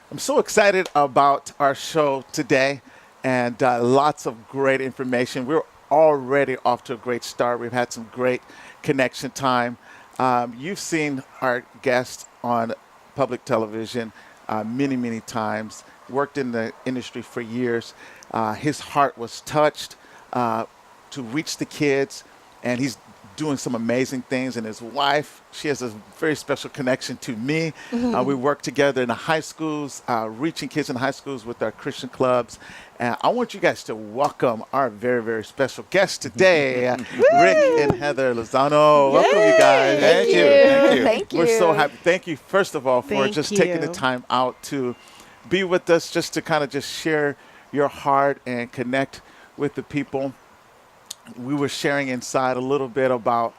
I'm so excited about our show today and lots of great information. We're already off to a great start. We've had some great connection time. You've seen our guest on public television many, many times, worked in the industry for years. His heart was touched to reach the kids, and he's doing some amazing things. And his wife, she has a very special connection to me. We work together in the high schools, reaching kids in the high schools with our Christian clubs. And I want you guys to welcome our very, very special guests today, Rick and Heather Lozano. Welcome, you guys. Thank you. Thank you. We're so happy. Thank you, first of all, for just taking the you. time out to be with us, just to kind of just share your heart and connect with the people. We were sharing inside a little bit about,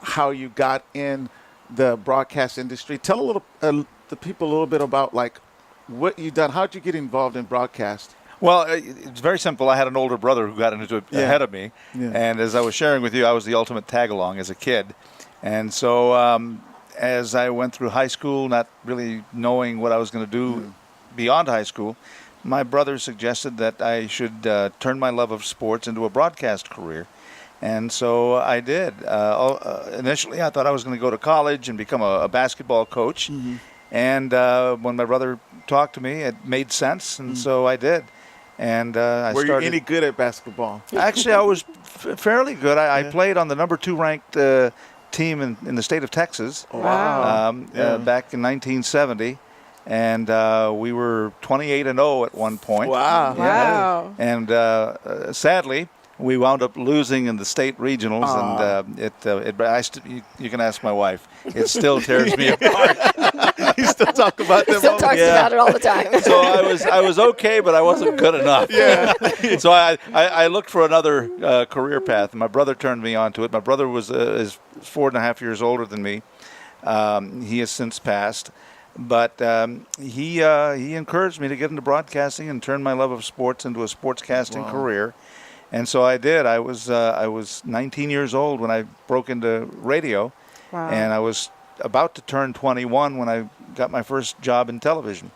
how you got in the broadcast industry. Tell the people a little bit about like what you done. How'd you get involved in broadcast? Well, it's very simple. I had an older brother who got into it ahead of me. Yeah. And as I was sharing with you, I was the ultimate tag-along as a kid. And so as I went through high school, not really knowing what I was going to do beyond high school, my brother suggested that I should turn my love of sports into a broadcast career. And so I did. Initially, I thought I was going to go to college and become a basketball coach. And when my brother talked to me, it made sense, and so I did. And Were you any good at basketball? Actually, I was fairly good. I played on the number 2 ranked team in the state of Texas. Wow. Back in 1970. And we were 28-0 at one point. Wow. Wow. And sadly, we wound up losing in the state regionals, and you can ask my wife. It still tears me apart. You still talk about them? Still talks about it all the time. So I was okay, but I wasn't good enough. Yeah. So I looked for another career path, and my brother turned me on to it. My brother is 4.5 years older than me. He has since passed. But he encouraged me to get into broadcasting and turn my love of sports into a sportscasting career. And so I did. I was 19 years old when I broke into radio. Wow. And I was about to turn 21 when I got my first job in television.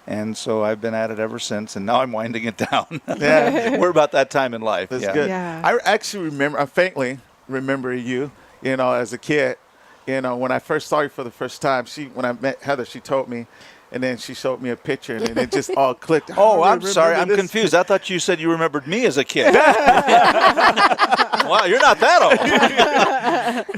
And so I've been at it ever since, and now I'm winding it down. Yeah. We're about that time in life. That's yeah. good. Yeah. I actually I faintly remember you, as a kid. When I first saw you for the first time, when I met Heather, she told me, and then she showed me a picture, and it just all clicked. Oh, I'm sorry. I'm confused. I thought you said you remembered me as a kid. Wow, you're not that old.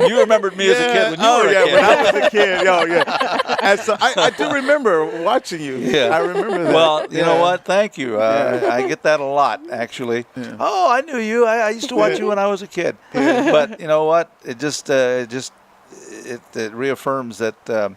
You remembered me as a kid when you were a kid. When I was a kid. Oh, yeah. And so I do remember watching you. Yeah. I remember that. Well, you know what? Thank you. I get that a lot, actually. Yeah. Oh, I knew you. I used to watch you when I was a kid. But you know what? It just reaffirms that the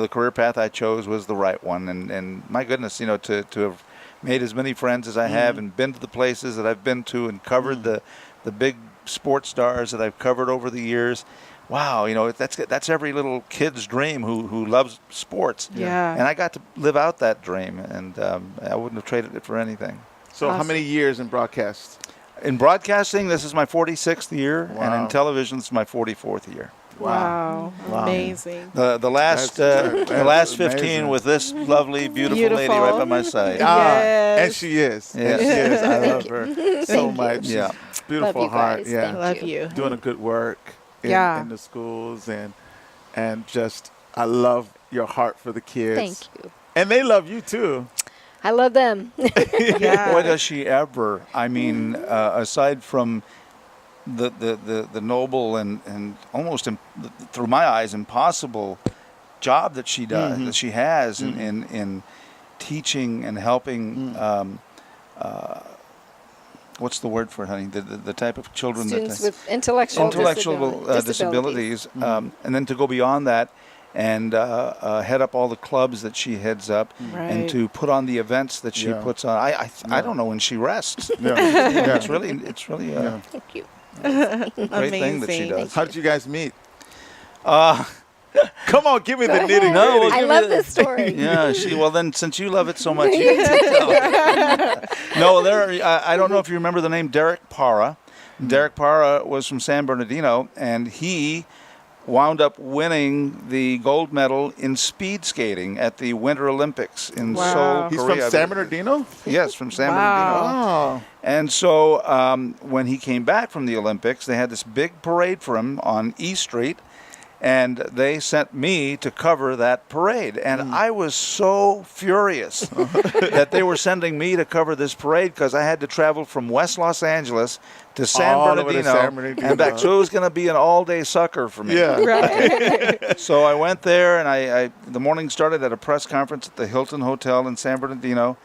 career path I chose was the right one, and my goodness, to have made as many friends as I have and been to the places that I've been to and covered the big sports stars that I've covered over the years. Wow, that's every little kid's dream who loves sports. Yeah. And I got to live out that dream, and I wouldn't have traded it for anything. So how many years in broadcast? In broadcasting, this is my 46th year, Wow. and in television, this is my 44th year. Wow. Amazing. The last 15 amazing. with this lovely, beautiful lady right by my side. Yes. And she is. Yes. She is. I love her so much. Yeah. Beautiful Love you heart. guys. Yeah. Thank Love you. Doing a good work in the schools and just I love your heart for the kids. Thank you. And they love you too. I love them. Yeah. Boy, does she ever. I mean, aside from the noble and almost, through my eyes, impossible job that she does, that she has in teaching and helping, what's the word for it, honey? The type of children Students that... with intellectual disabilities. And then to go beyond that and head up all the clubs that she heads up, and to put on the events that she puts on. I don't know when she rests. It's really Thank you. great thing that she does. How did you guys meet? Come on, give me the nitty-gritty. No, well, I love this story. Yeah, well then, since you love it so much, you can tell. No, I don't know if you remember the name Derek Parra. Derek Parra was from San Bernardino, and he wound up winning the gold medal in speed skating at the Winter Olympics in Wow. Seoul, He's Korea. from San Bernardino? Yes, from San Wow. Bernardino. Oh. And so when he came back from the Olympics, they had this big parade for him on E Street, and they sent me to cover that parade. And I was so furious that they were sending me to cover this parade because I had to travel from West Los Angeles to San All the way to Bernardino, San Bernardino. and back. So it was going to be an all-day sucker for me. Yeah. Right. So I went there, and I the morning started at a press conference at the Hilton Hotel in San Bernardino,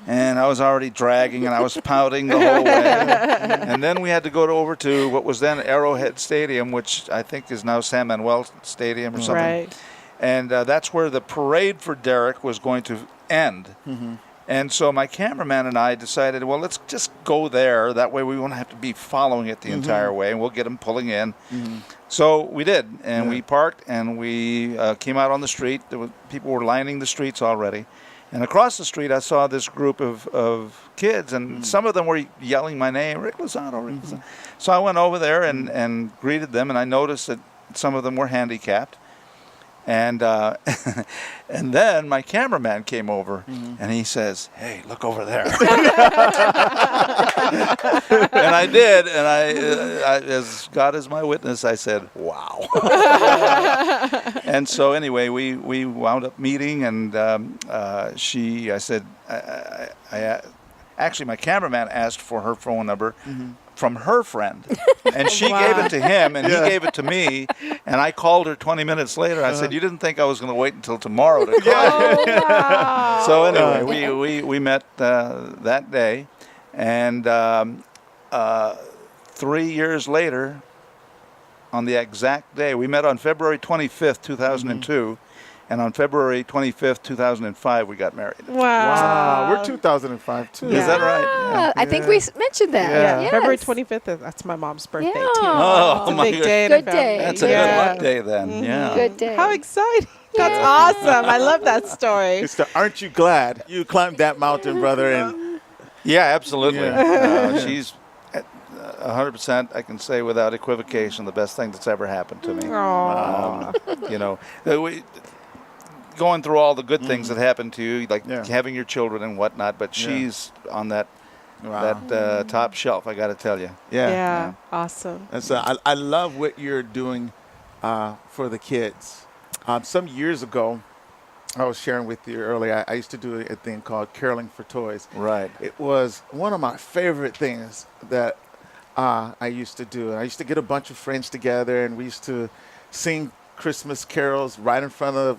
and I was already dragging, and I was pouting the whole way. And then we had to go over to what was then Arrowhead Stadium, which I think is now San Manuel Stadium or something. Right. And that's where the parade for Derek was going to end. And so my cameraman and I decided, well, let's just go there. That way we won't have to be following it the entire way, and we'll get him pulling in. So we did, and we parked, and we came out on the street. People were lining the streets already. And across the street, I saw this group of kids, and some of them were yelling my name, Rick Lozano, Rick Lozano. So I went over there and greeted them, and I noticed that some of them were handicapped. And and then my cameraman came over, and he says, "Hey, look over there." And I did, and I, as God is my witness, I said, "Wow." And so anyway, we wound up meeting, and I said, actually, my cameraman asked for her phone number from her friend, and she gave it to him, and he gave it to me, and I called her 20 minutes later. I said, "You didn't think I was going to wait until tomorrow to call you?" Oh, wow. So anyway, we met that day, and 3 years later, on the exact day, we met on February 25th, 2002, and on February 25th, 2005, we got married. Wow. We're 2005 too. Yeah. Is that right? Ah, I think we mentioned that. Yeah. Yeah. February Yes. 25th, that's my mom's birthday, Yeah. too. Oh, It's a my big goodness. day in our Good day. family. That's a Yeah. good luck day then. Yeah. Good day. How exciting. That's awesome. I love that story. It's the, aren't you glad you climbed that mountain, brother? And Yeah, absolutely. Yeah. She's 100%, I can say without equivocation, the best thing that's ever happened to me. Aw. You know, going through all the good things that happen to you, like having your children and whatnot, but she's on that top shelf, I got to tell you. Yeah. Awesome. And so I love what you're doing for the kids. Some years ago, I was sharing with you earlier, I used to do a thing called Caroling for Toys. Right. It was one of my favorite things that I used to do. And I used to get a bunch of friends together, and we used to sing Christmas carols right in front of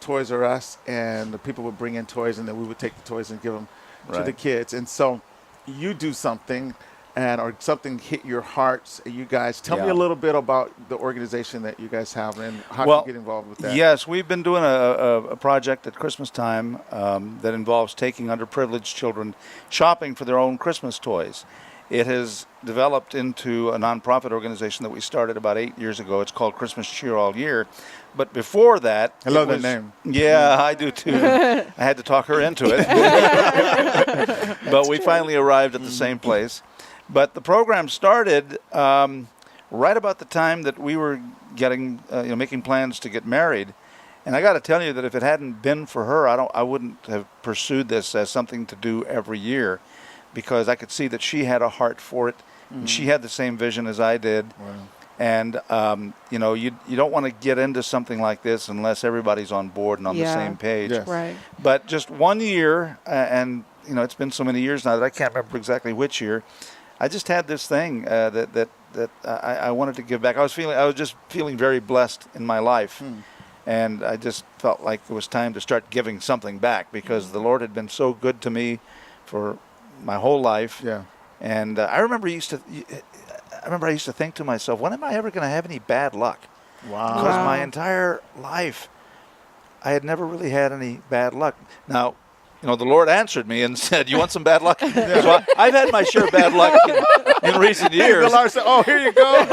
Toys R Us, and the people would bring in toys, and then we would take the toys and give them to the kids. And so you do something, or something hit your hearts, you guys. Tell me a little bit about the organization that you guys have and how you get involved with that. Yes, we've been doing a project at Christmas time that involves taking underprivileged children shopping for their own Christmas toys. It has developed into a nonprofit organization that we started about 8 years ago. It's called Christmas Cheer All Year. But before that, I love that name. Yeah, I do too. I had to talk her into it. But we finally arrived at the same place. But the program started right about the time that we were making plans to get married. And I got to tell you that if it hadn't been for her, I wouldn't have pursued this as something to do every year, because I could see that she had a heart for it, and she had the same vision as I did. Wow. And you don't want to get into something like this unless everybody's on board and on the same page. Yes. Right. But just 1 year, and it's been so many years now that I can't remember exactly which year. I just had this thing that I wanted to give back. I was just feeling very blessed in my life, and I just felt like it was time to start giving something back, because the Lord had been so good to me for my whole life. Yeah. And I remember I used to think to myself, when am I ever going to have any bad luck? Wow. Because my entire life, I had never really had any bad luck. Now, the Lord answered me and said, "You want some bad luck?" So I've had my share of bad luck in recent years. The Lord said, "Oh, here you go."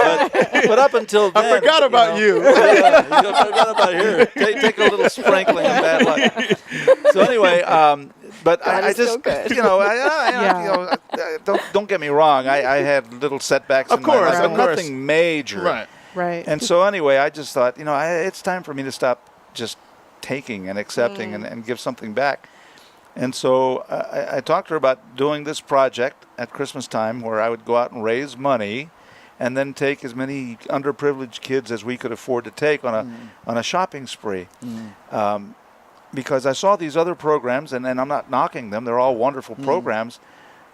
But up until then, I forgot about you. Yeah, I forgot about here. Take a little sprinkling of bad luck. So anyway, but I just, so good. don't get me wrong. I had little setbacks Of in my course, life, of but course. nothing major. Right. Right. And so anyway, I just thought, it's time for me to stop just taking and accepting and give something back. And so I talked to her about doing this project at Christmas time where I would go out and raise money and then take as many underprivileged kids as we could afford to take on a shopping spree. Because I saw these other programs, and I'm not knocking them, they're all wonderful programs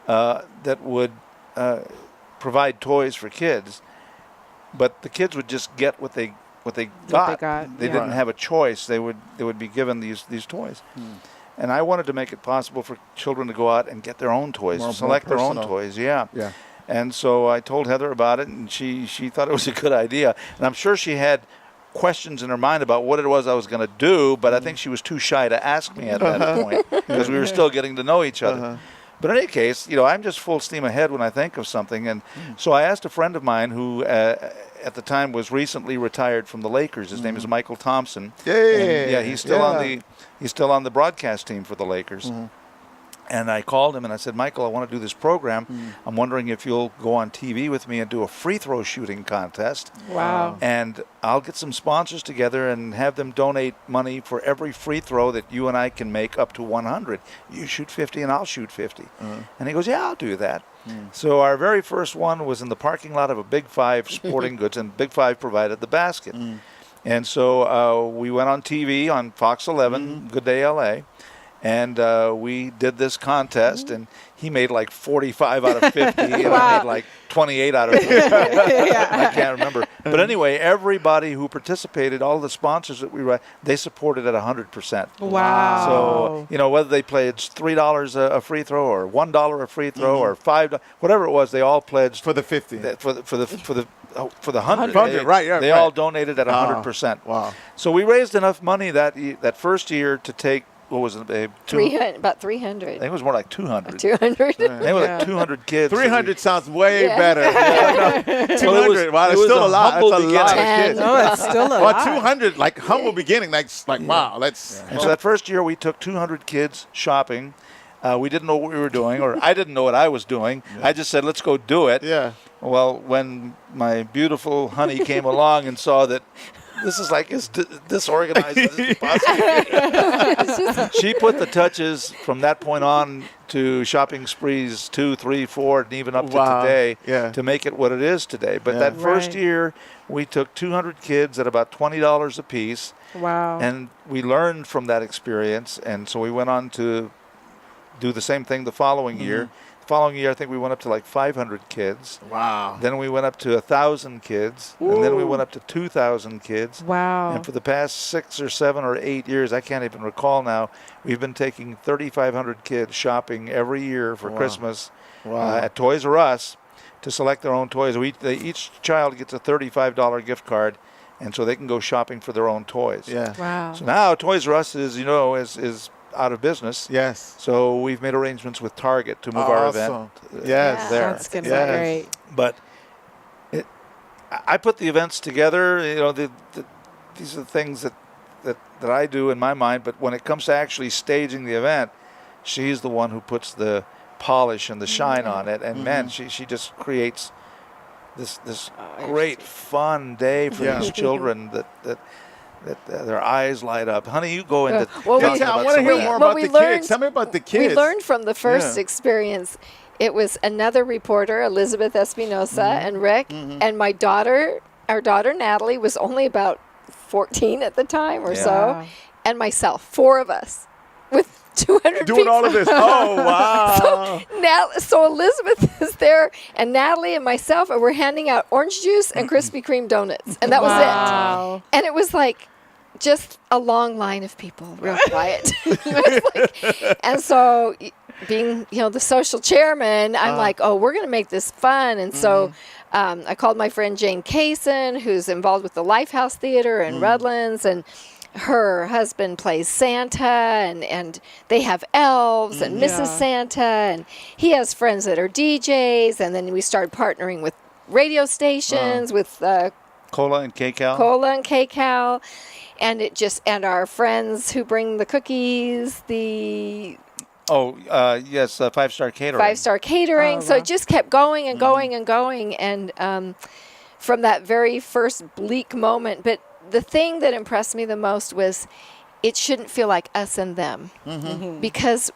that would provide toys for kids, but the kids would just get what they got. They didn't have a choice. They would be given these toys. And I wanted to make it possible for children to go out and get their own toys, select their own toys. Yeah. And so I told Heather about it, and she thought it was a good idea. And I'm sure she had questions in her mind about what it was I was going to do, but I think she was too shy to ask me at that point because we were still getting to know each other. But in any case, I'm just full steam ahead when I think of something. And so I asked a friend of mine who at the time was recently retired from the Lakers. His name is Michael Thompson. He's still on the broadcast team for the Lakers. And I called him and I said, Michael, I want to do this program. I'm wondering if you'll go on TV with me and do a free throw shooting contest. Wow. And I'll get some sponsors together and have them donate money for every free throw that you and I can make up to 100. You shoot 50 and I'll shoot 50. And he goes, yeah, I'll do that. So our very first one was in the parking lot of a Big Five sporting goods, and Big Five provided the basket. And so we went on TV on Fox 11, Good Day LA. And we did this contest, and he made like 45 out of 50, and I made like 28 out of 50. I can't remember. But anyway, everybody who participated, all the sponsors that we were, they supported at 100%. Wow. So, whether they pledged $3 a free throw or $1 a free throw or $5, whatever it was, they all pledged. For the 50. For the 100. They all donated at 100%. Wow. So we raised enough money that first year to take, what was it, babe? About 300. I think it was more like 200. 200. I think it was like 200 kids. 300 sounds way better. 200. Wow, it's still a lot. That's a lot of kids. No, it's still a lot. 200, like humble beginning. Like wow, let's. And so that first year we took 200 kids shopping. We didn't know what we were doing, or I didn't know what I was doing. I just said, let's go do it. Yeah. Well, when my beautiful honey came along and saw that this is like as disorganized as it possible. She put the touches from that point on to shopping sprees 2, 3, 4, and even up to today to make it what it is today. But that first year, we took 200 kids at about $20 a piece. Wow. And we learned from that experience, and so we went on to do the same thing the following year. The following year, I think we went up to like 500 kids. Wow. Then we went up to 1,000 kids. And then we went up to 2,000 kids. Wow. And for the past 6 or 7 or 8 years, I can't even recall now, we've been taking 3,500 kids shopping every year for Christmas at Toys R Us to select their own toys. Each child gets a $35 gift card, and so they can go shopping for their own toys. Yeah. Wow. So now Toys R Us is out of business. Yes. So we've made arrangements with Target to move our event Yes. there. That's going to be great. But I put the events together. These are the things that I do in my mind. But when it comes to actually staging the event, she's the one who puts the polish and the shine on it. And man, she just creates this great fun day for these children that their eyes light up. Honey, you go into I want to hear more about the kids. Tell me about the kids. We learned from the first experience. It was another reporter, Elizabeth Espinosa, and Rick, and my daughter, our daughter Natalie, was only about 14 at the time or so, and myself, 4 of us, with 200 doing people. all of this. Oh, wow. So Elizabeth is there, and Natalie and myself, and we're handing out orange juice and Krispy Kreme donuts, and that was it. And it was like just a long line of people, real quiet. And so being, the social chairman, I'm like, oh, we're going to make this fun. And so I called my friend Jane Kaysen, who's involved with the Lifehouse Theater in Redlands, and her husband plays Santa, and they have elves and Mrs. Santa, and he has friends that are DJs, and then we started partnering with radio stations with Cola and KCAL, and our friends who bring the cookies, yes, 5-star catering. 5-star catering. So it just kept going and going and going, and from that very first bleak moment. But the thing that impressed me the most was it shouldn't feel like us and them, because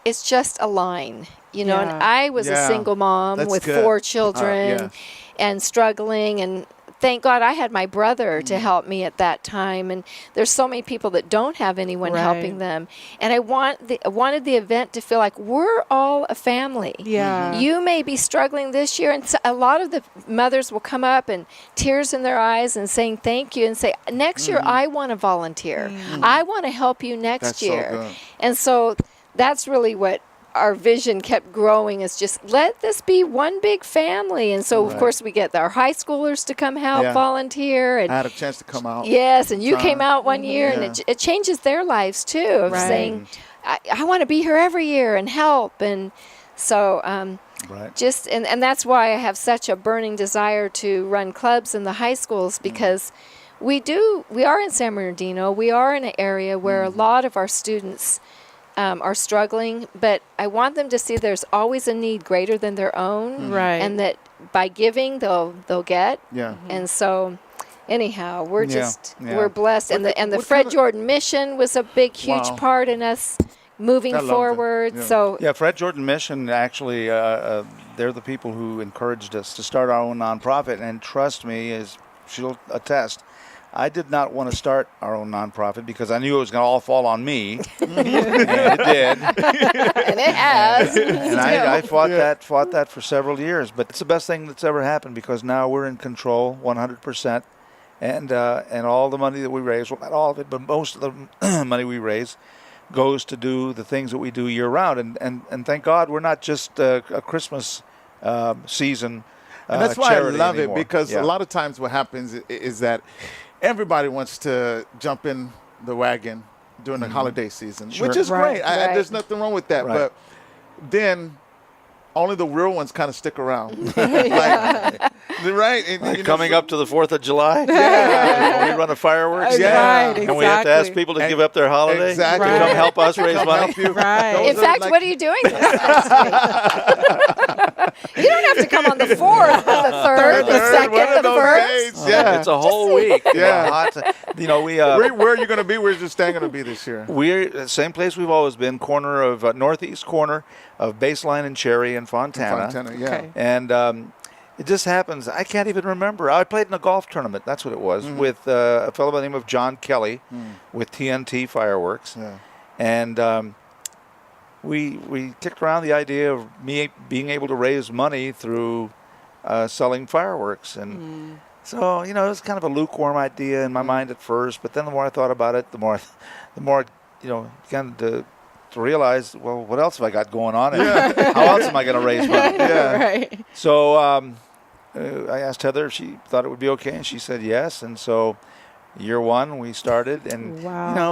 it's just a line, And I was a single mom with good. 4 children and struggling, and thank God I had my brother to help me at that time. And there's so many people that don't have anyone helping them. And I wanted the event to feel like we're all a family. Yeah. You may be struggling this year, and so a lot of the mothers will come up and tears in their eyes and saying thank you and say, next year I want to volunteer. I want to help you next year. So good. And so that's really what our vision kept growing, is just let this be one big family. And so of course we get our high schoolers to come help volunteer, and I had a chance to come out. yes, and you came out one year, and it changes their lives too, of saying I want to be here every year and help. And so just and that's why I have such a burning desire to run clubs in the high schools, because we are in San Bernardino, we are in an area where a lot of our students are struggling, but I want them to see there's always a need greater than their own, and that by giving they'll get. And so, anyhow, we're we're blessed, and the Fred Jordan mission was a big, huge part in us moving forward. So Fred Jordan Mission actually, they're the people who encouraged us to start our own nonprofit, and trust me, as she'll attest, I did not want to start our own nonprofit because I knew it was going to all fall on me, and it did, and it has. And I fought that for several years. But it's the best thing that's ever happened, because now we're in control 100%, and all the money that we raise, well, not all of it, but most of the money we raise goes to do the things that we do year round. And thank God we're not just a Christmas season. And that's why I love anymore. it, because a lot of times what happens is that everybody wants to jump in the wagon during the holiday season, which is great. There's nothing wrong with that. But then only the real ones kind of stick around. And, coming up to the 4th of July? When we run a fireworks? Exactly. And we have to ask people to give up their holiday to come help us raise money? In fact, what are you doing this next week? You don't have to come on the 4th, the 3rd, the 2nd, the 1st. It's a whole week. Where are you going to be? Where's your stand going to be this year? We're the same place we've always been, corner of northeast corner of Baseline and Cherry in Fontana. And it just happens, I can't even remember. I played in a golf tournament, that's what it was, with a fellow by the name of John Kelly with TNT Fireworks. And we kicked around the idea of me being able to raise money through selling fireworks. And so, it was kind of a lukewarm idea in my mind at first, but then the more I thought about it, the more kind of to realize, well, what else have I got going on? And how else am I going to raise money? So I asked Heather if she thought it would be okay, and she said yes. And so year one we started, and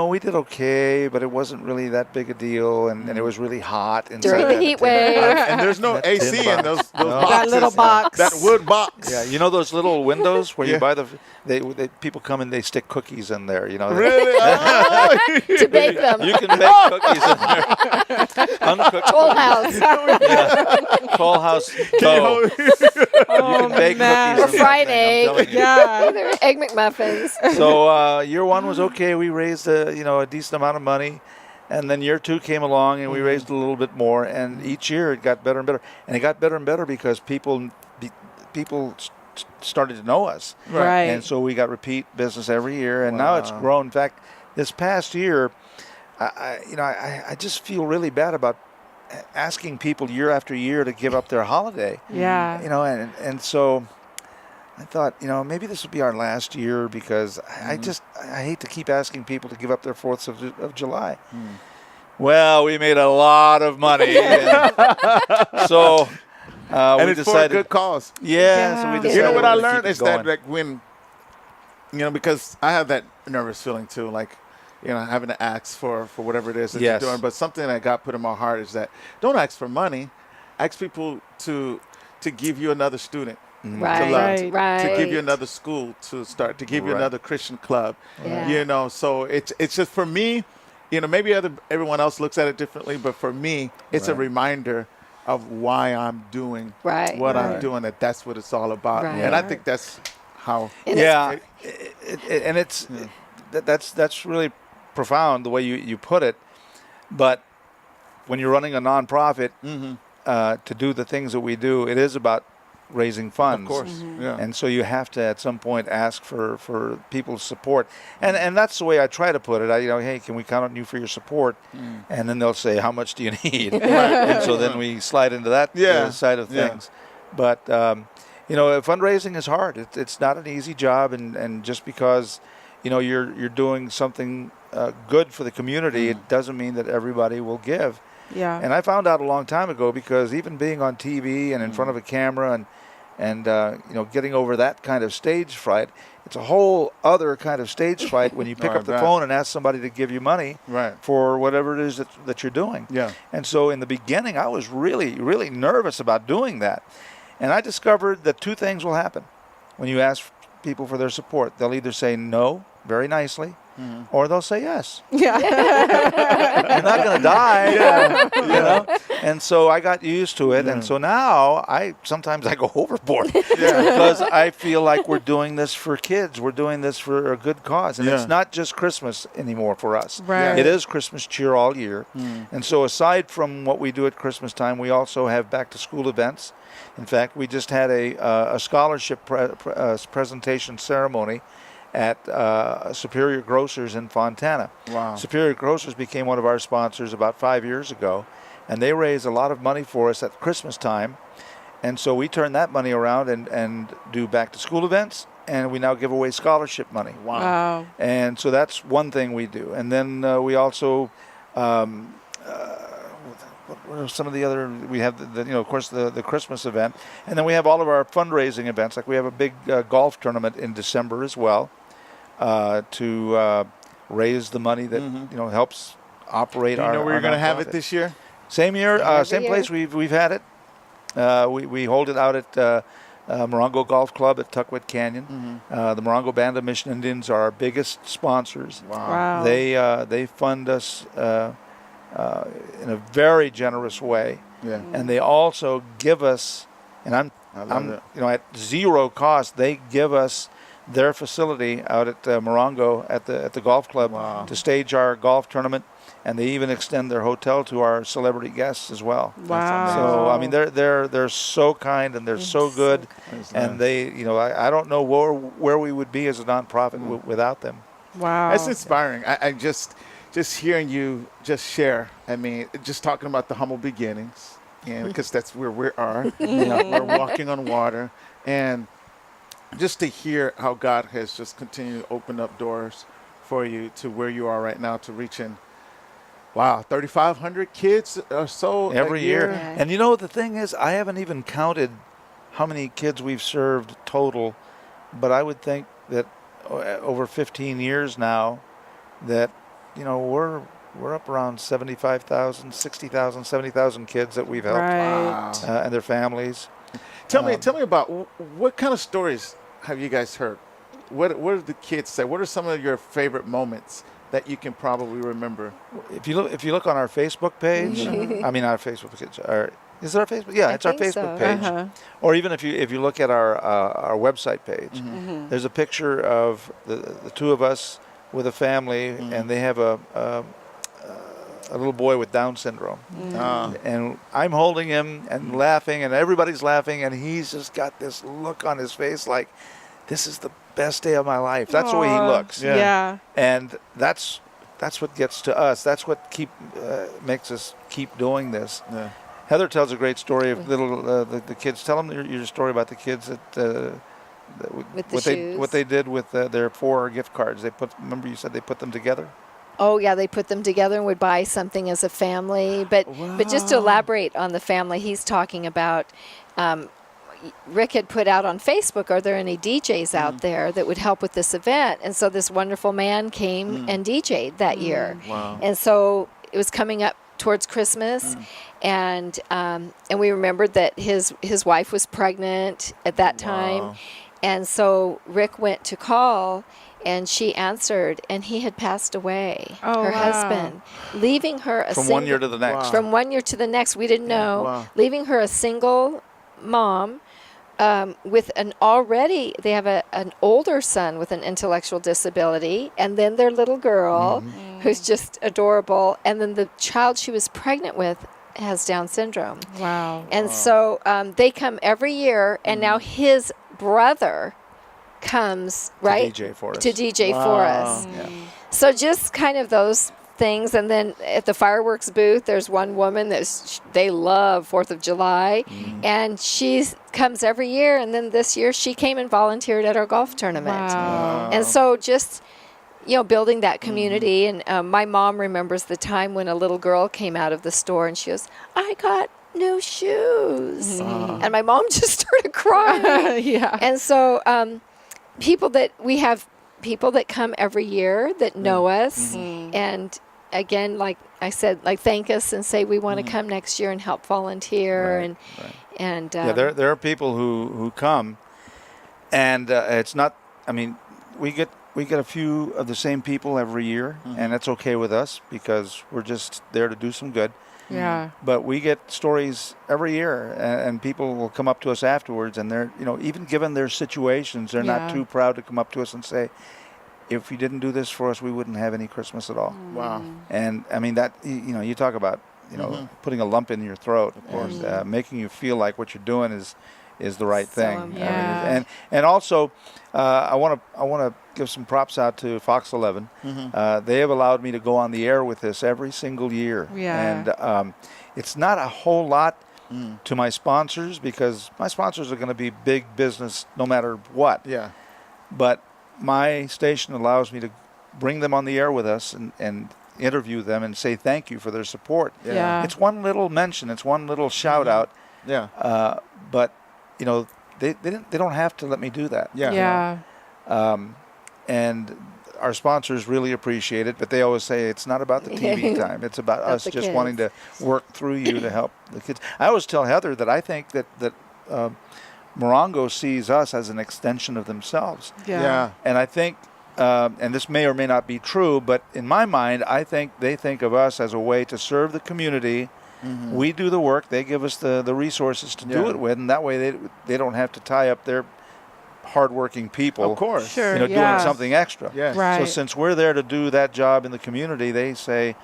we did okay, but it wasn't really that big a deal, and it was really hot during the heat wave. And there's no AC in those boxes. That little box. That wood box. Yeah, those little windows where you buy they people come and they stick cookies in there. Really? To bake them. You can bake cookies in there. Uncooked. Toll House. Toll House dough. You can bake cookies. Or fried egg. Yeah. Egg McMuffins. So year one was okay. We raised a decent amount of money, and then year two came along and we raised a little bit more. And each year it got better and better, and it got better and better because people started to know us, and so we got repeat business every year, and now it's grown. In fact, this past year, I just feel really bad about asking people year after year to give up their holiday. And so I thought, maybe this would be our last year, because I hate to keep asking people to give up their 4th of July. Well, we made a lot of money, and so and we it's decided, for a good cause. so we decided. What I learned to keep is it that going. when, because I have that nervous feeling too, having to ask for whatever it is that you're doing. But something that God put in my heart is that don't ask for money, ask people to give you another student. To love, to give you another school to start, to give you another Christian club. So it's just, for me, maybe everyone else looks at it differently, but for me, it's a reminder of why I'm doing what I'm doing, that's what it's all about. And I think that's how. Yeah, and it's that's really profound the way you put it. But when you're running a nonprofit, to do the things that we do, it is about raising funds. Of course, yeah. And so you have to at some point ask for people's support, and that's the way I try to put it. Hey, can we count on you for your support? And then they'll say, how much do you need? And so then we slide into that side of things. But fundraising is hard. It's not an easy job, and just because you're doing something good for the community, it doesn't mean that everybody will give. Yeah. And I found out a long time ago, because even being on TV and in front of a camera and getting over that kind of stage fright, it's a whole other kind of stage fright when you pick up the phone and ask somebody to give you money for whatever it is that you're doing. Yeah. And so in the beginning, I was really, really nervous about doing that. And I discovered that two things will happen when you ask people for their support. They'll either say no very nicely, or they'll say yes. Yeah. You're not going to die. And so I got used to it, and so now sometimes I go overboard because I feel like we're doing this for kids. We're doing this for a good cause, and it's not just Christmas anymore for us. Right. It is Christmas cheer all year, and so aside from what we do at Christmas time, we also have back to school events. In fact, we just had a scholarship presentation ceremony at Superior Grocers in Fontana. Wow. Superior Grocers became one of our sponsors about 5 years ago, and they raised a lot of money for us at Christmas time. And so we turn that money around and do back-to-school events, and we now give away scholarship money. Wow. And so that's one thing we do. And then we also... what are some of the other? We have of course the Christmas event, and then we have all of our fundraising events. Like we have a big golf tournament in December as well, to raise the money that helps operate our. You know where you're going to have it nonprofit. this year? Same year, same year. place we've had it. We hold it out at Morongo Golf Club at Tuckwit Canyon. The Morongo Band of Mission Indians are our biggest sponsors. Wow. They fund us in a very generous way, and they also give us, and I'm at zero cost. They give us their facility out at Morongo at the golf club to stage our golf tournament, and they even extend their hotel to our celebrity guests as well. Wow. So I mean, they're so kind and they're so good, and they I don't know where we would be as a nonprofit without them. Wow. It's inspiring. I just hearing you just share. I mean, just talking about the humble beginnings, because that's where we are. We're walking on water, and just to hear how God has just continued to open up doors for you to where you are right now, to reaching, 3,500 kids or so every a year. Yeah. And the thing is, I haven't even counted how many kids we've served total, but I would think that over 15 years now, that we're up around 75,000, 60,000, 70,000 kids that we've helped, Right. and their families. Tell me about what kind of stories have you guys heard? What do the kids say? What are some of your favorite moments that you can probably remember? If you look on our Facebook page, I mean our Facebook page. Is it our Facebook? Yeah, it's our think Facebook so. page. Or even if you look at our website page, there's a picture of the two of us with a family, and they have a little boy with Down syndrome. And I'm holding him and laughing, and everybody's laughing, and he's just got this look on his face like, this is the best day of my life. That's the way he looks. Yeah. And that's what gets to us. That's what makes us keep doing this. Yeah. Heather tells a great story of the kids. Tell them your story about the kids that With the shoes. what they did with their 4 gift cards. Remember you said they put them together? Oh yeah, they put them together and would buy something as a family. But just to elaborate on the family he's talking about, Rick had put out on Facebook, are there any DJs out there that would help with this event? And so this wonderful man came and DJ'd that year. Wow. And so it was coming up towards Christmas, and we remembered that his wife was pregnant at that time. Wow. And so Rick went to call, and she answered, and he had passed away, Oh, her wow. husband, leaving her a From 1 year to the next. Wow. from 1 year to the next. We didn't know. Wow. Leaving her a single mom with they have an older son with an intellectual disability, and then their little girl who's just adorable, and then the child she was pregnant with has Down syndrome. Wow. And so they come every year, and now his brother comes, right? DJ for us. To DJ for us. Yeah. So just kind of those things. And then at the fireworks booth, there's one woman they love 4th of July, and she comes every year. And then this year she came and volunteered at our golf tournament. Wow. And so just, building that community. And my mom remembers the time when a little girl came out of the store and she goes, I got new shoes. And my mom just started crying. Yeah. And so we have people that come every year that know us, and again, like I said, thank us and say we want to come next year and help volunteer. And there are people who come, and it's not. I mean, we get a few of the same people every year, and that's okay with us because we're just there to do some good. Yeah. But we get stories every year, and people will come up to us afterwards, and they're, even given their situations, they're not too proud to come up to us and say, if you didn't do this for us, we wouldn't have any Christmas at all. Wow. And I mean that, you talk about, putting a lump in your throat, of course, making you feel like what you're doing is the right thing. Yeah. And also, I want to give some props out to Fox 11. They have allowed me to go on the air with this every single year. Yeah. And it's not a whole lot to my sponsors, because my sponsors are going to be big business no matter what. Yeah. But my station allows me to bring them on the air with us and interview them and say thank you for their support. Yeah. It's one little mention. It's one little shout out. Yeah. But they don't have to let me do that. Yeah. And our sponsors really appreciate it, but they always say it's not about the TV time. It's about us the just kids. wanting to work through you to help the kids. I always tell Heather that I think that Morongo sees us as an extension of themselves. Yeah. And I think, and this may or may not be true, but in my mind, I think they think of us as a way to serve the community. We do the work. They give us the resources to do it with, and that way they don't have to tie up their hardworking people. Of course. Sure. Doing something extra. Yes. Right. So since we're there to do that job in the community, they say,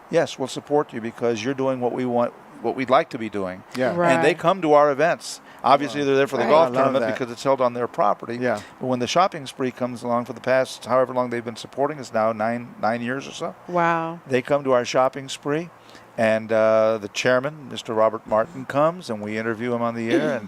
yes, we'll support you because you're doing what we want, what we'd like to be doing. Yeah. Right. And they come to our events. Obviously, they're there for the Right. golf I love tournament that. because it's held on their property. Yeah. But when the shopping spree comes along for the past however long they've been supporting us now, nine years or so, Wow. they come to our shopping spree. And the chairman, Mr. Robert Martin, comes and we interview him on the air,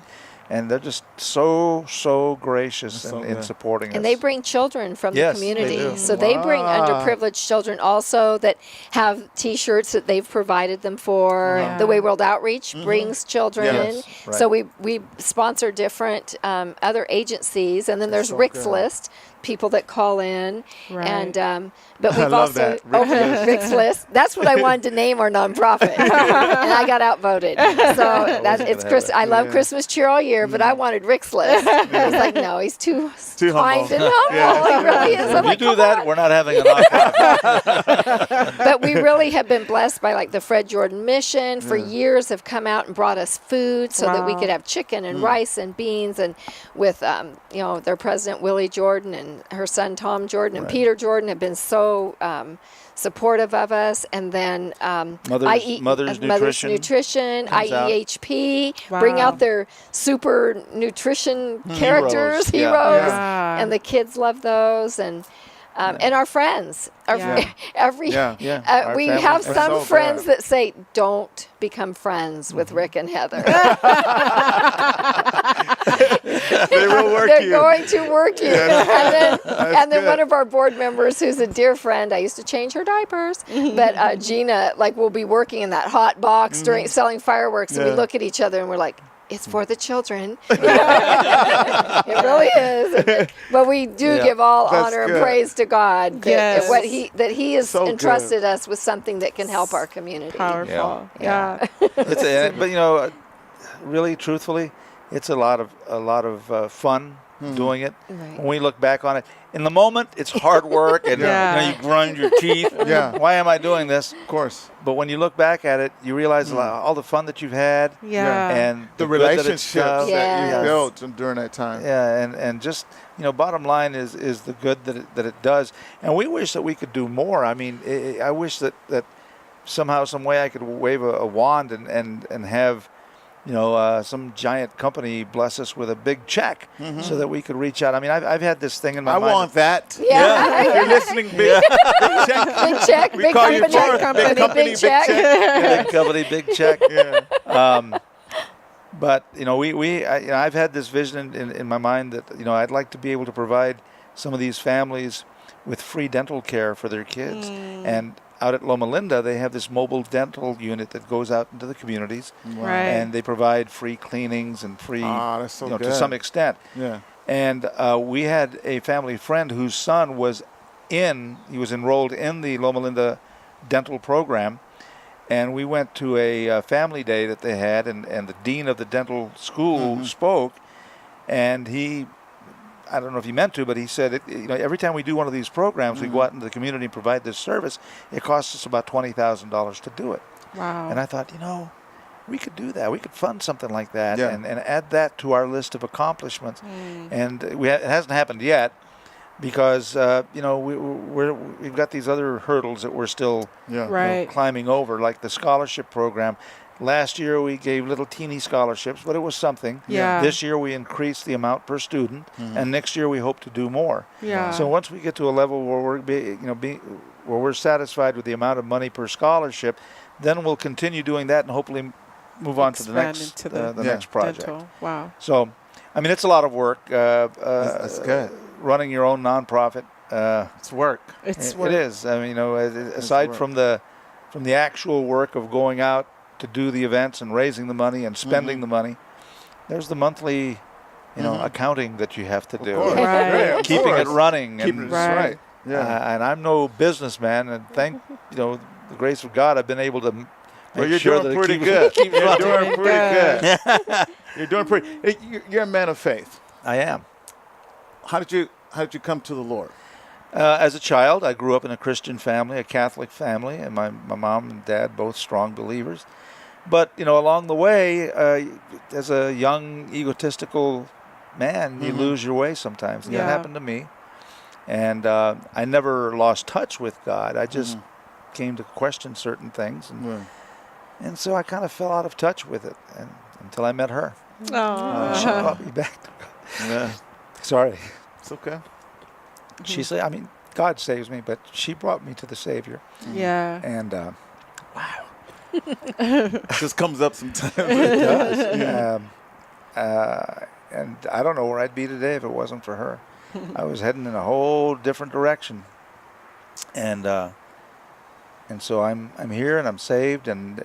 and they're just so gracious That's so in good. supporting us. And they bring children from Yes, the they community. do. So they bring Wow. underprivileged children also that have T-shirts that they've provided them for. Yeah. The Way World Outreach brings children. Yes, right. So we sponsor different other agencies. And then there's so Rick's good. List, people that call in. Right. And but we've I love also that. Rick's List. Rick's List. That's what I wanted to name our nonprofit. And I got outvoted. So it's have Chris. it. I love Christmas cheer all year, but I wanted Rick's List. I was like, no, he's too kind humble. and humble. He really is. I'm If you like, do come that, on. we're not having a nonprofit. But we really have been blessed by the Fred Jordan Mission. For years have come out and brought us food so that we Wow. could have chicken and rice and beans, and with their president Willie Jordan and her son Tom Jordan and Peter Jordan have been so supportive of us. And then Mother's Nutrition comes out. IEHP bring Wow. out their super nutrition characters, Yeah. heroes, Yeah. and the kids love those. And our friends. Yeah. Every Yeah. Our we family have friends. some So friends good. that say, "Don't become friends with Rick and Heather. They will work They're you. going to work you." And then good. one of our board members, who's a dear friend, I used to change her diapers, but Gina, will be working in that hot box during selling fireworks, and we Yeah. look at each other and we're like, it's for the children. It really is. But we do Yeah. give all That's honor good. and praise to God that Yes. that He has So entrusted us with something that can help our community. Powerful. Yeah. Yeah. But really, truthfully, it's a lot of fun doing it. Right. When we look back on it, in the moment, it's hard work and you grind your teeth. Why am I doing this? Of course. But when you look back at it, you realize all the fun that you've had and the good that it's relationships done. that you built during that time. Yeah, and just bottom line is the good that it does, and we wish that we could do more. I mean, I wish that somehow, some way, I could wave a wand and have some giant company bless us with a big check so that we could reach out. I mean, I've had this thing in my mind. I want that. Yeah. If you're listening, big check. Big check, We big call you company, for it. Big company, big check. Big company, big check. But I've had this vision in my mind that I'd like to be able to provide some of these families with free dental care for their kids. And out at Loma Linda, they have this mobile dental unit that goes out into the communities, and they provide free cleanings and free, that's so good. to some extent. Yeah. And we had a family friend whose son was enrolled in the Loma Linda dental program, and we went to a family day that they had, and the dean of the dental school spoke, and I don't know if he meant to, but he said, every time we do one of these programs, we go out into the community and provide this service, it costs us about $20,000 to do it. Wow. And I thought, we could do that. We could fund something like that and add that to our list of accomplishments. And it hasn't happened yet because, we've got these other hurdles that we're still climbing over, like the scholarship program. Last year we gave little teeny scholarships, but it was something. Yeah. This year we increased the amount per student, and next year we hope to do more. Yeah. So once we get to a level where where we're satisfied with the amount of money per scholarship, then we'll continue doing that and hopefully move on to the next next project. Dental. Wow. So, I mean, it's a lot of work. That's good. Running your own nonprofit. It's work. It's work. It is. I mean, aside from the actual work of going out to do the events and raising the money and spending the money, there's the monthly, accounting that you have to do. Right. Keeping it running. Keeping And, it right. Yeah. and I'm no businessman, and thank the grace of God, I've been able to make You're sure doing that pretty it good. keeps You're running. doing pretty good. You're doing pretty. You're a man of faith. I am. How did you come to the Lord? As a child, I grew up in a Christian family, a Catholic family, and my mom and dad both strong believers. But along the way, as a young egotistical man, you lose your way sometimes. And that happened to me. And I never lost touch with God. I just came to question certain things, and so I kind of fell out of touch with it, until I met her. She brought me back to God. Yeah. Sorry. It's okay. She said, I mean, God saves me, but she brought me to the Savior. Yeah. And It just comes up sometimes. it does. And I don't know where I'd be today if it wasn't for her. I was heading in a whole different direction. And so I'm here and I'm saved, and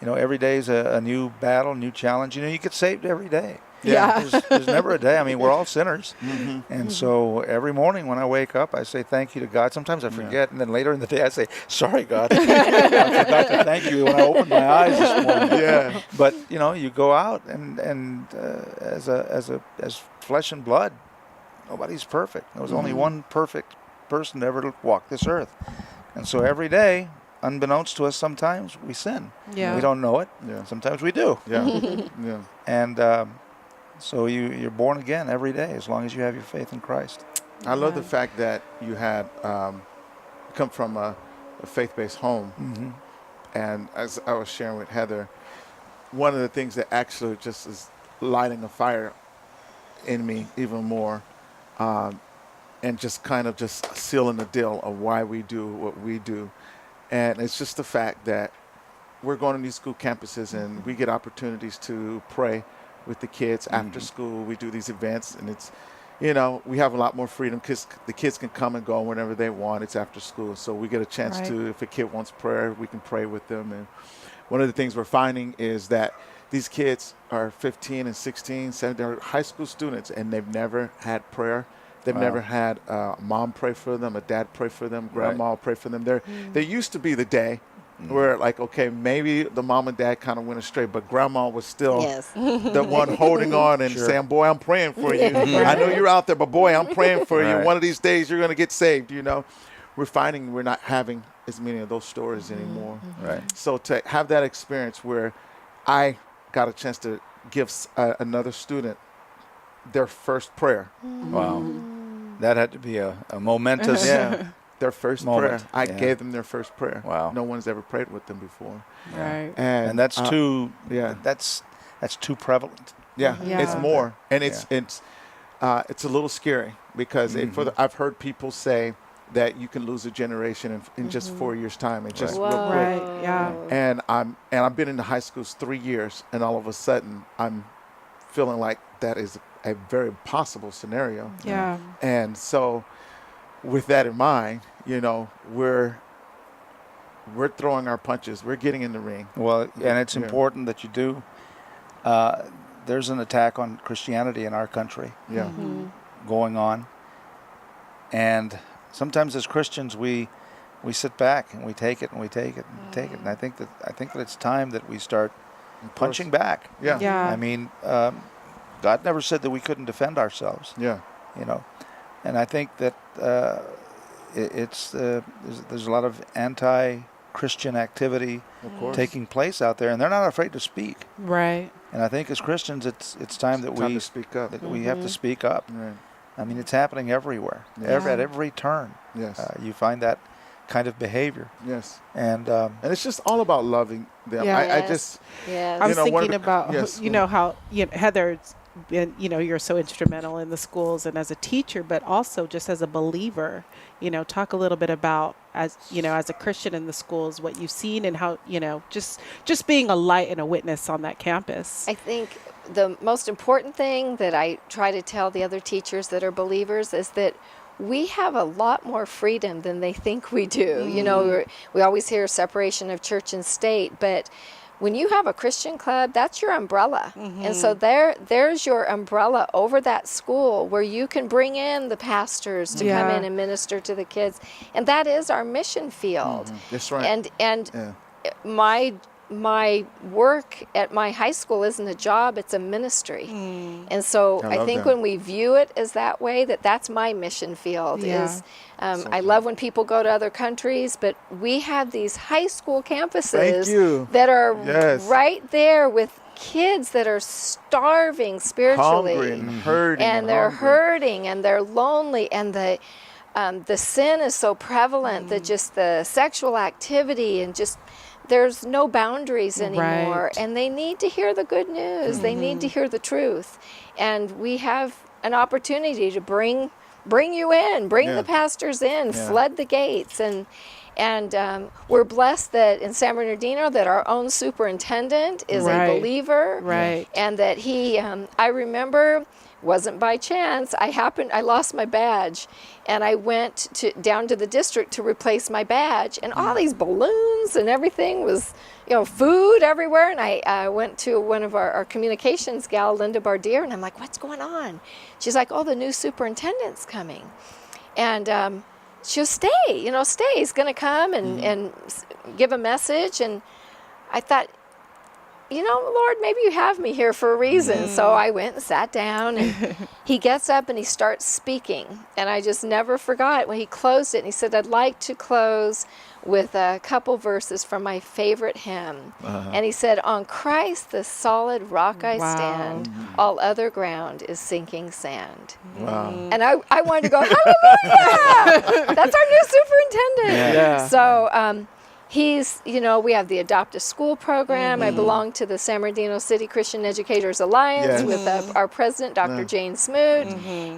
every day's a new battle, new challenge. You get saved every day. Yeah. There's never a day. I mean, we're all sinners. And so every morning when I wake up, I say thank you to God. Sometimes I forget, and then later in the day I say, sorry, God. I forgot to thank you when I opened my eyes this morning. Yeah. But, you go out and as flesh and blood, nobody's perfect. There was only one perfect person to ever walk this earth. And so every day, unbeknownst to us, sometimes we sin. Yeah. We don't know it. Yeah. Sometimes we do. Yeah. Yeah. And so you're born again every day as long as you have your faith in Christ. I love the fact that you had come from a faith-based home. And as I was sharing with Heather, one of the things that actually just is lighting a fire in me even more, and just kind of just sealing the deal of why we do what we do. And it's just the fact that we're going to these school campuses and we get opportunities to pray with the kids after school. We do these events, and it's, we have a lot more freedom because the kids can come and go whenever they want. It's after school. So we get a chance to, if a kid wants prayer, we can pray with them. And one of the things we're finding is that these kids are 15 and 16, 17, they're high school students, and they've never had prayer. They've never had a mom pray for them, a dad pray for them, grandma pray for them. There used to be the day where like, okay, maybe the mom and dad kind of went astray, but grandma was still Yes. the one holding on and saying, boy, I'm praying for you. I know you're out there, but boy, I'm praying for you. Right. One of these days you're going to get saved, We're finding we're not having as many of those stories anymore. Right. So to have that experience where I got a chance to give another student their first prayer. Wow. That had to be a momentous. Yeah. Their first Moment. prayer. I Yeah. gave them their first prayer. Wow. No one's ever prayed with them before. Right. And that's too. yeah. That's too prevalent. Yeah, Yeah. it's more, and it's a little scary because I've heard people say that you can lose a generation in just 4 years' time. It's just real quick. Right. Yeah. And I've been in the high schools 3 years, and all of a sudden I'm feeling like that is a very possible scenario. Yeah. And so, with that in mind, we're throwing our punches. We're getting in the ring. Well, and it's Yeah. important that you do. There's an attack on Christianity in our country Yeah. going on, and sometimes as Christians we sit back and we take it and we take it and we take it. And I think that it's time that we start punching back. Yeah. Yeah. I mean, God never said that we couldn't defend ourselves. Yeah. And I think that there's a lot of anti-Christian activity Of course. taking place out there, and they're not afraid to speak. Right. And I think as Christians, it's time that Time we to speak up. that we have to speak up. Right. I mean, it's happening everywhere. Yeah. At every turn, Yes. you find that kind of behavior. Yes. And And it's just all about loving them. Yeah. I Yes. just, Yes. I was one of thinking the- about, yes. how, Heather's been, you're so instrumental in the schools and as a teacher, but also just as a believer, talk a little bit about as a Christian in the schools, what you've seen and how, just being a light and a witness on that campus. I think the most important thing that I try to tell the other teachers that are believers is that we have a lot more freedom than they think we do. We always hear separation of church and state, but when you have a Christian club, that's your umbrella. And so there's your umbrella over that school where you can bring in the pastors to come in and minister to the kids. And that is our mission field. That's right. And Yeah. my work at my high school isn't a job, it's a ministry. And so I I love think that. when we view it as that way, that's my mission field. Yeah. Is I love when people go to other countries, but we have these high school campuses Thank you. that are Yes. right there with kids that are starving spiritually. Hungry and hurting. And they're hungry. hurting and they're lonely, and the sin is so prevalent that just the sexual activity and just there's no boundaries anymore. Right. And they need to hear the good news. They need to hear the truth. And we have an opportunity to bring you in, bring Yeah. the pastors in, Yeah. flood the gates. And we're blessed that in San Bernardino that our own superintendent is Right. a believer. Right. And that he, I remember, wasn't by chance. I lost my badge, and I went down to the district to replace my badge, and all these balloons and everything was, food everywhere. And I went to one of our communications gal, Linda Bardier, and I'm like, "What's going on?" She's like, "Oh, the new superintendent's coming," and she'll stay. Stay. He's going to come and give a message. And I thought, Lord, maybe you have me here for a reason. So I went and sat down, and he gets up and he starts speaking. And I just never forgot when he closed it. And he said, "I'd like to close with a couple verses from my favorite hymn." And he said, "On Christ, the solid rock I Wow. stand, all other ground is sinking sand." Wow. And I wanted to go, "Hallelujah!" That's our new superintendent. Yeah. So he's, we have the Adopt a School program. I belong to the San Bernardino City Christian Educators Alliance Yes. with our president, Dr. Jane Smoot.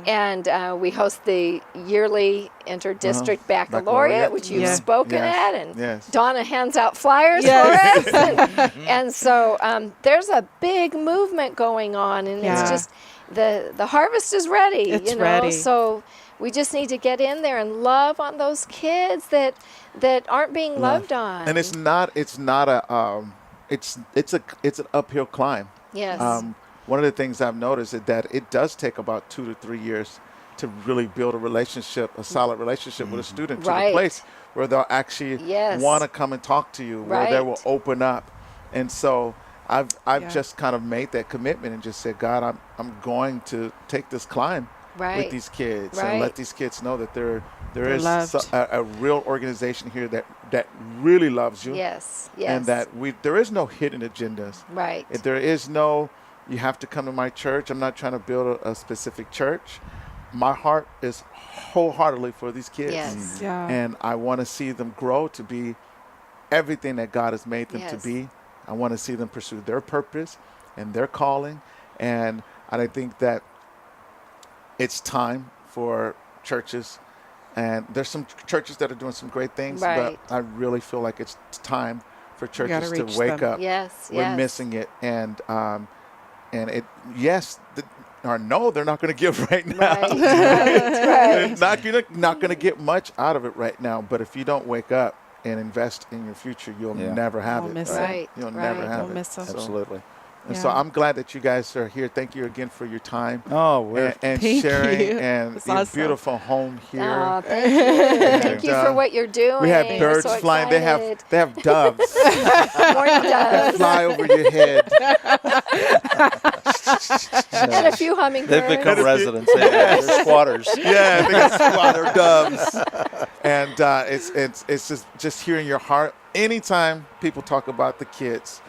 And we host the yearly Interdistrict Baccalaureate, Baccalaureate. which you've Yeah. spoken Yes. at. And Yes. Donna hands out flyers Yes. for us. And so there's a big movement going on. And Yeah. it's just, the harvest is ready. It's ready. So we just need to get in there and love on those kids that aren't being loved on. And it's an uphill climb. Yes. One of the things I've noticed is that it does take about 2 to 3 years to really build a solid relationship with a student to the Right. place where they'll actually Yes. want to come and talk to you, where they will Right. open up. And so I've Yeah. just kind of made that commitment and just said, God, I'm going to take this climb Right. with these kids Right. and let these kids know that there They're is loved. a real organization here that really loves you. Yes. Yes. And that there is no hidden agendas. Right. There is no, you have to come to my church. I'm not trying to build a specific church. My heart is wholeheartedly for these kids. Yes. Yeah. And I want to see them grow to be everything that God has made them to Yes. be. I want to see them pursue their purpose and their calling. And I think that it's time for churches. And there's some churches that are doing some great things, Right. but I really feel like it's time for gotta churches to reach wake them. up. Yes. We're Yes. missing it. And it, yes, or no, they're not going to give right now. Right. Right. They're Right. not going to get much out of it right now. But if you don't wake up and invest in your future, you'll Yeah. never have You'll it. miss it. Right. You'll Right. never have You'll it. miss 'em. So- Absolutely. And so Yeah. I'm glad that you guys are here. Thank you again for your time Oh, we're and Thank sharing you. and That's your awesome. beautiful home here. Oh, thank you. Thank you And, for what you're doing. We have We're birds so flying. excited. They have doves Morning that doves. fly over your head. And a few hummingbirds. They've become residents. They're squatters. Yeah, they got squatter doves. And it's just hearing your heart. Anytime people talk about the kids,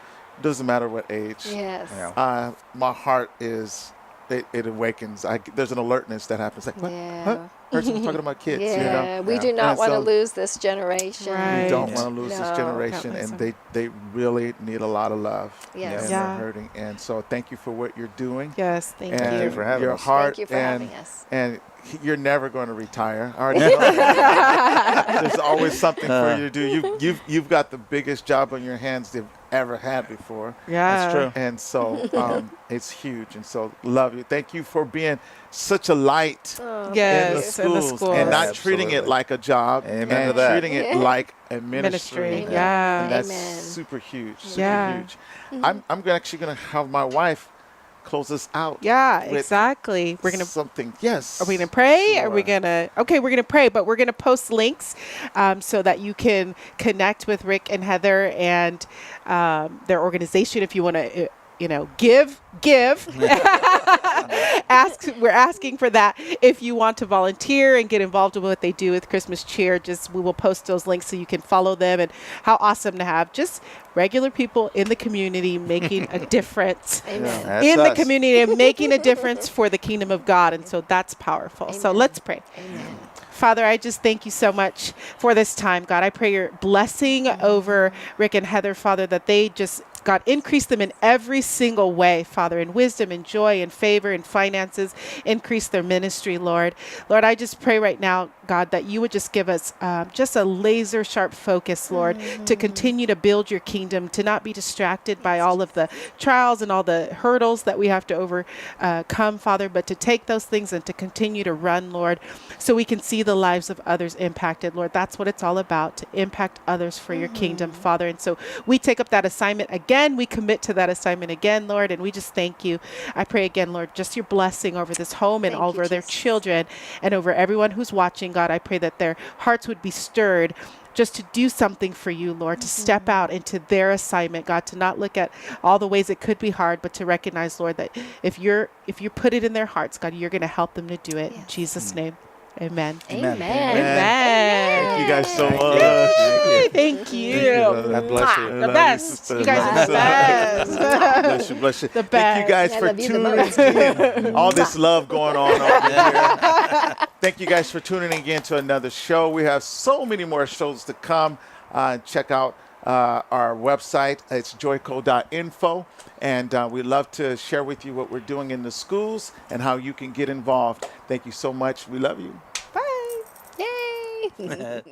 doesn't matter what age. Yes. Yeah. My heart it awakens. There's an alertness that happens. Like, what? Yeah. What? Heard someone talking about kids. Yeah. You know? We Yeah. do not And want to so- lose this generation. Right. We don't Yeah. want to lose No. this generation, Can't lose and them. they really need a lot of love. Yes. And Yeah. they're hurting. And so thank you for what you're doing. Yes. Thank and you. you for having your us. heart Thank you for and having us. and you're never going to retire. I already know that. There's always something for you to do. You've got the biggest job on your hands they've ever had before. Yeah. That's true. And so it's huge. And so love you. Thank you for being such a light Oh, Yes. in the schools, and not Yeah, treating it absolutely. like a job Amen and to that. treating it Yeah. like a ministry. Ministry. Amen. Yeah. And that's Amen. super huge. Super Yeah. huge. I'm actually going to have my wife close us out. Yeah. with Exactly. We're gonna. something. Yes. Are we gonna pray? Are we Sure. gonna? Okay, we're gonna pray, but we're gonna post links so that you can connect with Rick and Heather and their organization if you want to. Give. We're asking for that. If you want to volunteer and get involved in what they do with Christmas Cheer, we will post those links so you can follow them. And how awesome to have just regular people in the community making a difference. Amen. That's in the us. community and making a difference for the kingdom of God. And so that's powerful. So Amen. let's pray. Amen. Father, I just thank you so much for this time, God. I pray your blessing over Rick and Heather, Father, that they just, God, increase them in every single way, Father, in wisdom and joy and favor and finances. Increase their ministry, Lord. Lord, I just pray right now, God, that you would just give us just a laser sharp focus, Lord, to continue to build your kingdom, to not be distracted by all of the trials and all the hurdles that we have to overcome, Father, but to take those things and to continue to run, Lord, so we can see the lives of others impacted, Lord. That's what it's all about, to impact others for your kingdom, Father. And so we take up that assignment again. We commit to that assignment again, Lord, and we just thank you. I pray again, Lord, just your blessing over this home and Thank you, over their Jesus. children and over everyone who's watching, God. I pray that their hearts would be stirred just to do something for you, Lord, to step out into their assignment, God, to not look at all the ways it could be hard, but to recognize, Lord, that if you put it in their hearts, God, you're going to help them to do it. In Yes. Jesus' name, amen. Amen. Amen. Thank you guys so Thank much. Yay, Thank Thank you. you, brother. God bless you. The Love you, best. sister. You guys Love are you, the best. Bless you, bless you. The Thank you guys I for love you the tuning most. in. All this love going on over here. Thank you guys for tuning in to another show. We have so many more shows to come. Check out our website. It's joyco.info. And we love to share with you what we're doing in the schools and how you can get involved. Thank you so much. We love you. Bye. Yay.